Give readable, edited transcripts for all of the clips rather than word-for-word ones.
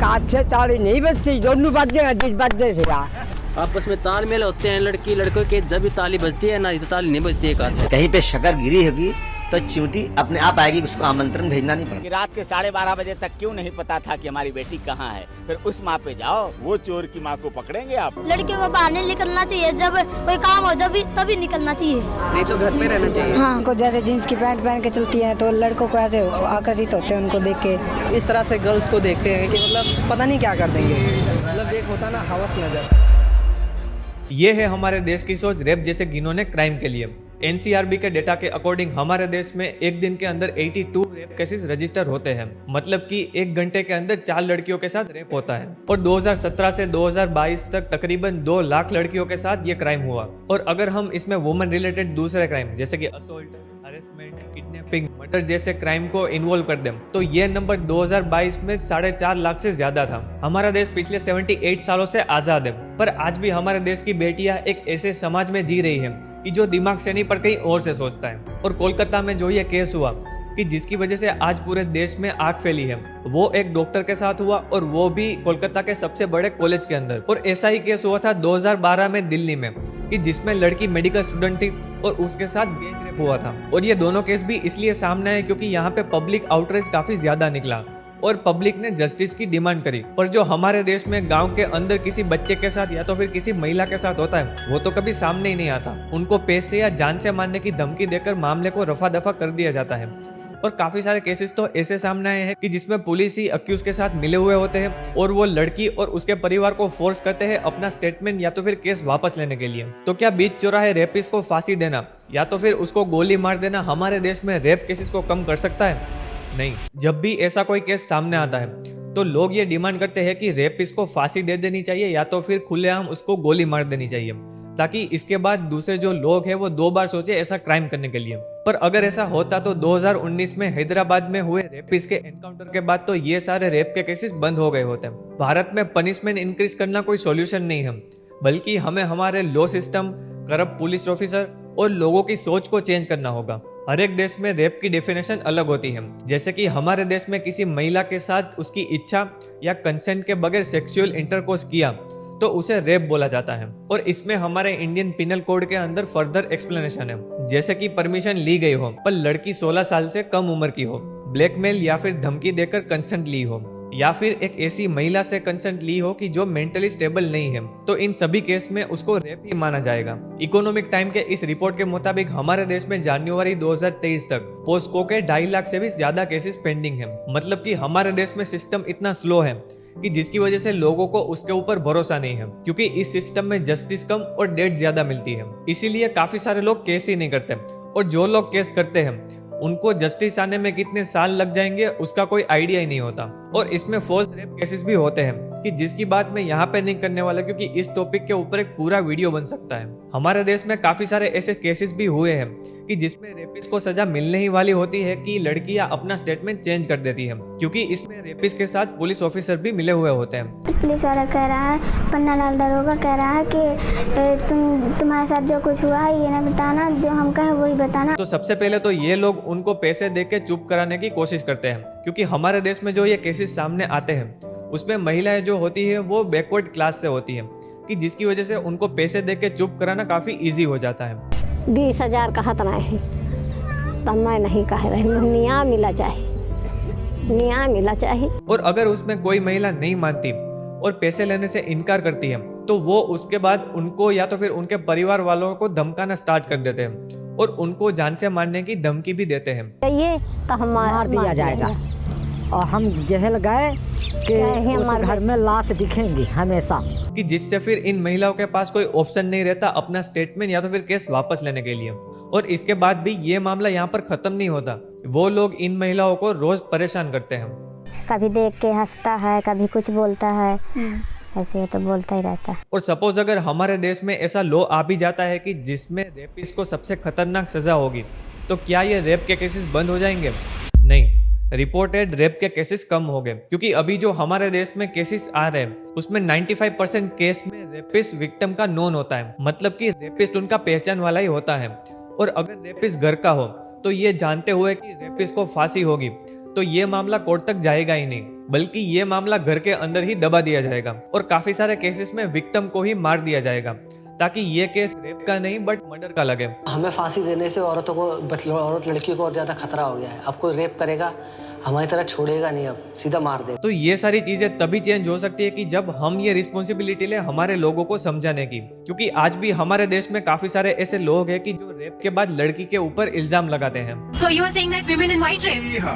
हाथ से ताली नहीं बजती, दोनों बजने जिस बजने से आपस में तालमेल होते हैं लड़की लड़कों के, जब भी ताली बजती है ना, तो ताली नहीं बजती एक हाथ से। कहीं पे शक्कर गिरी होगी तो चिमटी अपने आप आएगी, उसको आमंत्रण भेजना नहीं पड़ेगा। रात के 12:30 बजे तक क्यों नहीं पता था कि हमारी बेटी कहाँ है? फिर उस माँ पे जाओ, वो चोर की माँ को पकड़ेंगे आप। लड़कियों को बाहर नहीं निकलना चाहिए, जब कोई काम हो जब तभी निकलना चाहिए, नहीं तो घर में रहना चाहिए। हाँ, को जैसे जींस की पैंट पहन के चलती है तो लड़कों को ऐसे आकर्षित होते हैं उनको देख के। इस तरह से गर्ल्स को देखते हैं कि मतलब पता नहीं क्या कर देंगे, मतलब एक होता ना हवस नजर। ये है हमारे देश की सोच रेप जैसे घिनौने क्राइम के लिए। एनसीआरबी के डेटा के अकॉर्डिंग हमारे देश में एक दिन के अंदर 82 रेप केसेस रजिस्टर होते हैं, मतलब कि एक घंटे के अंदर 4 लड़कियों के साथ रेप होता है। और 2017 से 2022 तक तकरीबन 2 लाख लड़कियों के साथ ये क्राइम हुआ। और अगर हम इसमें वुमेन रिलेटेड दूसरे क्राइम जैसे कि असोल्ट, हरेसमेंट, किडनैपिंग, मर्डर जैसे क्राइम को इन्वॉल्व कर दें तो ये नंबर 2022 में 4.5 लाख से ज्यादा था। हमारा देश पिछले 78 सालों से आजाद है, पर आज भी हमारे देश की बेटियां एक ऐसे समाज में जी रही हैं कि जो दिमाग से नहीं पर कहीं और से सोचता है। और कोलकाता में जो ये केस हुआ कि जिसकी वजह से आज पूरे देश में आग फैली है, वो एक डॉक्टर के साथ हुआ और वो भी कोलकाता के सबसे बड़े कॉलेज के अंदर। और ऐसा ही केस हुआ था 2012 में दिल्ली में कि जिसमें लड़की मेडिकल स्टूडेंट थी और उसके साथ गैंग रेप हुआ था। और ये दोनों केस भी इसलिए सामने आए क्योंकि यहाँ पे पब्लिक आउटरीच काफी ज्यादा निकला और पब्लिक ने जस्टिस की डिमांड करी। पर जो हमारे देश में गांव के अंदर किसी बच्चे के साथ या तो फिर किसी महिला के साथ होता है वो तो कभी सामने ही नहीं आता। उनको पैसे या जान से मारने की धमकी देकर मामले को रफा दफा कर दिया जाता है। और काफी सारे केसेस तो ऐसे सामने आए हैं कि जिसमें पुलिस ही अक्यूज के साथ मिले हुए होते हैं और वो लड़की और उसके परिवार को फोर्स करते हैं अपना स्टेटमेंट या तो फिर केस वापस लेने के लिए। तो क्या बीच चौराहे रेपिस्ट को फांसी देना या तो फिर उसको गोली मार देना हमारे देश में रेप केसेस को कम कर सकता है? नहीं। जब भी ऐसा कोई केस सामने आता है तो लोग ये डिमांड करते हैं कि रेपिस्ट को फांसी दे देनी चाहिए या तो फिर खुलेआम उसको गोली मार देनी चाहिए, ताकि इसके बाद दूसरे जो लोग हैं वो 2 बार सोचे ऐसा क्राइम करने के लिए। पर अगर ऐसा होता तो 2019 में हैदराबाद में हुए रेपिस्ट के एनकाउंटर के बाद तो ये सारे रेप के केसेस बंद हो गए होते। भारत में पनिशमेंट इंक्रीज करना कोई सॉल्यूशन नहीं है, बल्कि हमें हमारे law system, corrupt police officer और लोगों की सोच को चेंज करना होगा। हर एक देश में रेप की डेफिनेशन अलग होती है। जैसे कि हमारे देश में किसी महिला के साथ उसकी इच्छा या कंसेंट के बगैर सेक्सुअल इंटरकोर्स किया तो उसे रेप बोला जाता है। और इसमें हमारे इंडियन पिनल कोड के अंदर फर्दर एक्सप्लेनेशन है, जैसे कि परमिशन ली गई हो पर लड़की 16 साल से कम उम्र की हो, ब्लैकमेल या फिर धमकी देकर कंसेंट ली हो, या फिर एक ऐसी महिला से कंसेंट ली हो कि जो मेंटली स्टेबल नहीं है, तो इन सभी केस में उसको रेप ही माना जाएगा। इकोनॉमिक टाइम के इस रिपोर्ट के मुताबिक हमारे देश में जनवरी 2023 तक पोस्को के 2.5 लाख से भी ज्यादा केसेस पेंडिंग है। मतलब कि हमारे देश में सिस्टम इतना स्लो है कि जिसकी वजह से लोगों को उसके ऊपर भरोसा नहीं है, क्योंकि इस सिस्टम में जस्टिस कम और डेट ज्यादा मिलती है। इसीलिए काफी सारे लोग केस ही नहीं करते, और जो लोग केस करते हैं उनको जस्टिस आने में कितने साल लग जाएंगे उसका कोई आइडिया ही नहीं होता। और इसमें फोर्स रेप केसेस भी होते हैं कि जिसकी बात मैं यहाँ पे नहीं करने वाला, क्योंकि इस टॉपिक के ऊपर एक पूरा वीडियो बन सकता है। हमारे देश में काफी सारे ऐसे केसेस भी हुए हैं कि जिसमें रेपिस्ट को सजा मिलने ही वाली होती है कि लड़कियां अपना स्टेटमेंट चेंज कर देती है, क्योंकि इसमें रेपिस्ट के साथ पुलिस ऑफिसर भी मिले हुए होते हैं। पुलिस वाला कह रहा है, पन्नालाल दरोगा कह रहा है कि तुम्हारे साथ जो कुछ हुआ है ये ना बताना, जो हम कहें वही बताना। तो सबसे पहले तो ये लोग उनको पैसे दे के चुप कराने की कोशिश करते हैं, क्योंकि हमारे देश में जो ये केसेस सामने आते हैं उसमें महिलाएं जो होती है वो बैकवर्ड क्लास से होती है, कि जिसकी वजह से उनको पैसे दे के चुप कराना काफी इजी हो जाता है। 20,000 कहत नहीं तब मैं नहीं कह रही, न्याय मिला चाहिए, न्याय मिला चाहिए। और अगर उसमें कोई महिला नहीं मानती और पैसे लेने से इनकार करती है तो वो उसके बाद उनको या तो फिर उनके परिवार वालों को धमकाना स्टार्ट कर देते हैं और उनको जान से मारने की धमकी भी देते हैं। ये तो हम मार दिया जाएगा और हम जेल गए कि उस घर में लाश दिखेंगी हमेशा, कि जिससे फिर इन महिलाओं के पास कोई ऑप्शन नहीं रहता अपना स्टेटमेंट या तो फिर केस वापस लेने के लिए। और इसके बाद भी ये मामला यहाँ पर खत्म नहीं होता, वो लोग इन महिलाओं को रोज परेशान करते हैं। कभी देख के हंसता है, कभी कुछ बोलता है, ऐसे तो बोलता ही रहता है। और सपोज अगर हमारे देश में ऐसा लॉ आ भी जाता है कि जिसमें रेपिस्ट को सबसे खतरनाक सजा होगी, तो क्या ये रेप के केसेस बंद हो जाएंगे? नहीं, रिपोर्टेड रेप के केसेस कम हो गए, क्योंकि अभी जो हमारे देश में केसेस आ रहे हैं उसमें 95% केस में रेपिस्ट विक्टिम का नोन होता है, मतलब कि रेपिस्ट उनका पहचान वाला ही होता है। और अगर रेपिस्ट घर का हो तो ये जानते हुए कि रेपिस्ट को फांसी होगी तो ये मामला कोर्ट तक जाएगा ही नहीं, बल्कि ये मामला घर के अंदर ही दबा दिया जाएगा और काफी सारे केसेस में विक्टिम को ही मार दिया जाएगा, ताकि ये केस रेप का नहीं बट मर्डर का लगे। हमें फांसी देने से औरतों को, औरत लड़की को और ज्यादा खतरा हो गया है। अब कोई रेप करेगा हमारी तरह छोड़ेगा नहीं, अब सीधा मार दे। तो ये सारी चीजें तभी चेंज हो सकती है कि जब हम ये रिस्पॉन्सिबिलिटी ले हमारे लोगों को समझाने की, क्योंकि आज भी हमारे देश में काफी सारे ऐसे लोग हैं कि जो रेप के बाद लड़की के ऊपर इल्जाम लगाते हैं। So you are saying that women invite rape?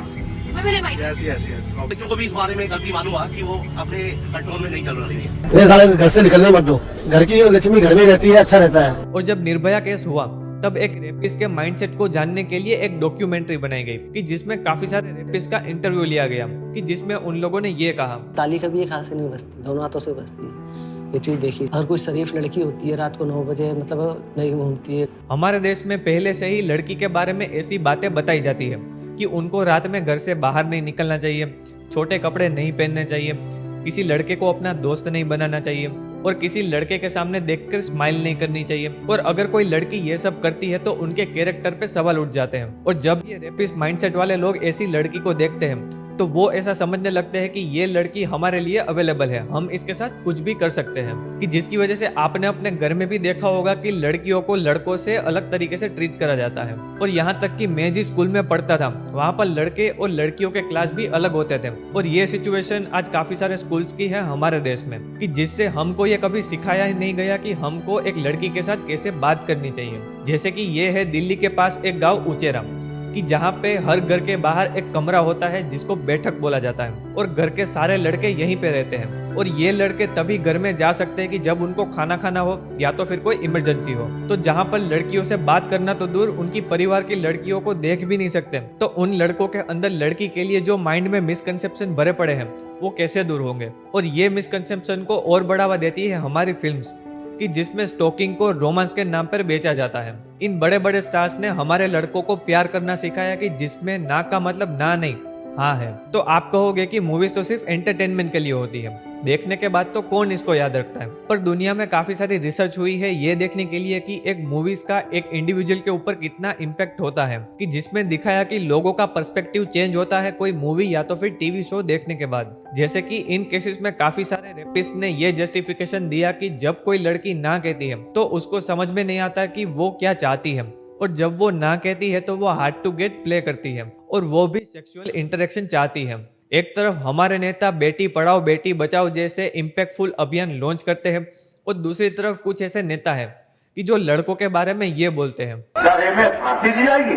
Women invite rape? Yes. लड़कियों को भी इस बारे में गलती मालूम हुआ कि वो अपने कंट्रोल में नहीं चल रही है। ये साले घर से निकलने मत दो, घर की लक्ष्मी घर में रहती है, अच्छा रहता है। और जब निर्भया केस हुआ तब एक रेपिस्ट के माइंडसेट को जानने के लिए एक डॉक्यूमेंट्री बनाई गई कि जिसमें काफी सारे रेपिस्ट का इंटरव्यू लिया गया, कि जिसमें उन लोगों ने ये कहा, ताली कभी एक हाथ से नहीं बजती, दोनों हाथों से बजती है। ये चीज देखी, हर कोई शरीफ लड़की होती है रात को 9 बजे मतलब नहीं घूमती है। हमारे देश में पहले से ही लड़की के बारे में ऐसी बातें बताई जाती है कि उनको रात में घर से बाहर नहीं निकलना चाहिए, छोटे कपड़े नहीं पहनने चाहिए, किसी लड़के को अपना दोस्त नहीं बनाना चाहिए और किसी लड़के के सामने देखकर स्माइल नहीं करनी चाहिए। और अगर कोई लड़की ये सब करती है तो उनके कैरेक्टर पे सवाल उठ जाते हैं। और जब ये रेपिस्ट माइंडसेट वाले लोग ऐसी लड़की को देखते हैं तो वो ऐसा समझने लगते हैं कि ये लड़की हमारे लिए अवेलेबल है, हम इसके साथ कुछ भी कर सकते हैं, कि जिसकी वजह से आपने अपने घर में भी देखा होगा कि लड़कियों को लड़कों से अलग तरीके से ट्रीट करा जाता है। और यहाँ तक कि मैं जिस स्कूल में पढ़ता था वहाँ पर लड़के और लड़कियों के क्लास भी अलग होते थे। और ये सिचुएशन आज काफी सारे स्कूल्स की है हमारे देश में, कि जिससे हमको ये कभी सिखाया ही नहीं गया कि हमको एक लड़की के साथ कैसे बात करनी चाहिए। जैसे कि ये है दिल्ली के पास एक गाँव उचेरा, कि जहाँ पे हर घर के बाहर एक कमरा होता है जिसको बैठक बोला जाता है, और घर के सारे लड़के यहीं पे रहते हैं। और ये लड़के तभी घर में जा सकते हैं कि जब उनको खाना खाना हो या तो फिर कोई इमरजेंसी हो। तो जहाँ पर लड़कियों से बात करना तो दूर, उनकी परिवार की लड़कियों को देख भी नहीं सकते, तो उन लड़कों के अंदर लड़की के लिए जो माइंड में मिसकंसेप्शन भरे पड़े हैं वो कैसे दूर होंगे। और ये मिसकंसेप्शन को और बढ़ावा देती है हमारी फिल्म्स, कि जिसमें स्टॉकिंग को रोमांस के नाम पर बेचा जाता है। इन बड़े बड़े स्टार्स ने हमारे लड़कों को प्यार करना सिखाया, कि जिसमें ना का मतलब ना नहीं हाँ है। तो आप कहोगे कि मूवीज तो सिर्फ एंटरटेनमेंट के लिए होती है, देखने के बाद तो कौन इसको याद रखता है। पर दुनिया में काफी सारी रिसर्च हुई है ये देखने के लिए कि एक मूवीज का एक इंडिविजुअल के ऊपर कितना इम्पैक्ट होता है, कि जिसमें दिखाया कि लोगों का पर्सपेक्टिव चेंज होता है कोई मूवी या तो फिर टीवी शो देखने के बाद। जैसे कि इन केसेस में काफी सारे रेपिस्ट ने ये जस्टिफिकेशन दिया कि जब कोई लड़की ना कहती है तो उसको समझ में नहीं आता कि वो क्या चाहती है, और जब वो ना कहती है तो वो हार्ड टू गेट प्ले करती है, और वो भी सेक्सुअल इंटरेक्शन चाहती है। एक तरफ हमारे नेता बेटी पढ़ाओ बेटी बचाओ जैसे इम्पैक्टफुल अभियान लॉन्च करते हैं, और दूसरी तरफ कुछ ऐसे नेता हैं कि जो लड़कों के बारे में ये बोलते हैं, फांसी दी जाएगी,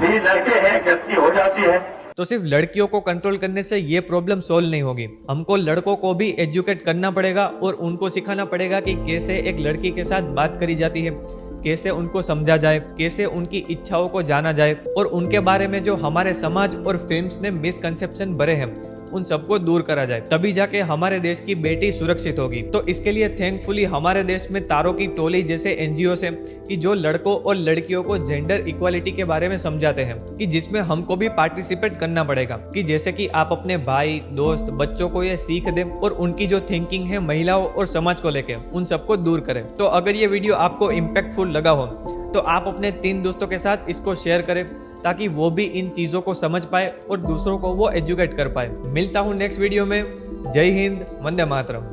ये लड़के हैं गलती हो जाती है। तो सिर्फ लड़कियों को कंट्रोल करने से ये प्रॉब्लम सोल्व नहीं होगी, हमको लड़कों को भी एजुकेट करना पड़ेगा और उनको सिखाना पड़ेगा कि कैसे एक लड़की के साथ बात करी जाती है, कैसे उनको समझा जाए, कैसे उनकी इच्छाओं को जाना जाए, और उनके बारे में जो हमारे समाज और फिल्म्स ने मिसकंसेप्शन भरे हैं उन सबको दूर करा जाए, तभी जाके हमारे देश की बेटी सुरक्षित होगी। तो इसके लिए थैंकफुली हमारे देश में तारों की टोली जैसे एनजीओ है कि जो लड़कों और लड़कियों को जेंडर इक्वालिटी के बारे में समझाते हैं, कि जिसमें हमको भी पार्टिसिपेट करना पड़ेगा, कि जैसे कि आप अपने भाई दोस्त बच्चों को ये सीख दें और उनकी जो थिंकिंग है महिलाओं और समाज को लेकर उन सबको दूर करें। तो अगर ये वीडियो आपको इम्पैक्टफुल लगा हो तो आप अपने 3 दोस्तों के साथ इसको शेयर करें, ताकि वो भी इन चीजों को समझ पाए और दूसरों को वो एजुकेट कर पाए। मिलता हूँ नेक्स्ट वीडियो में। जय हिंद, वंदे मातरम।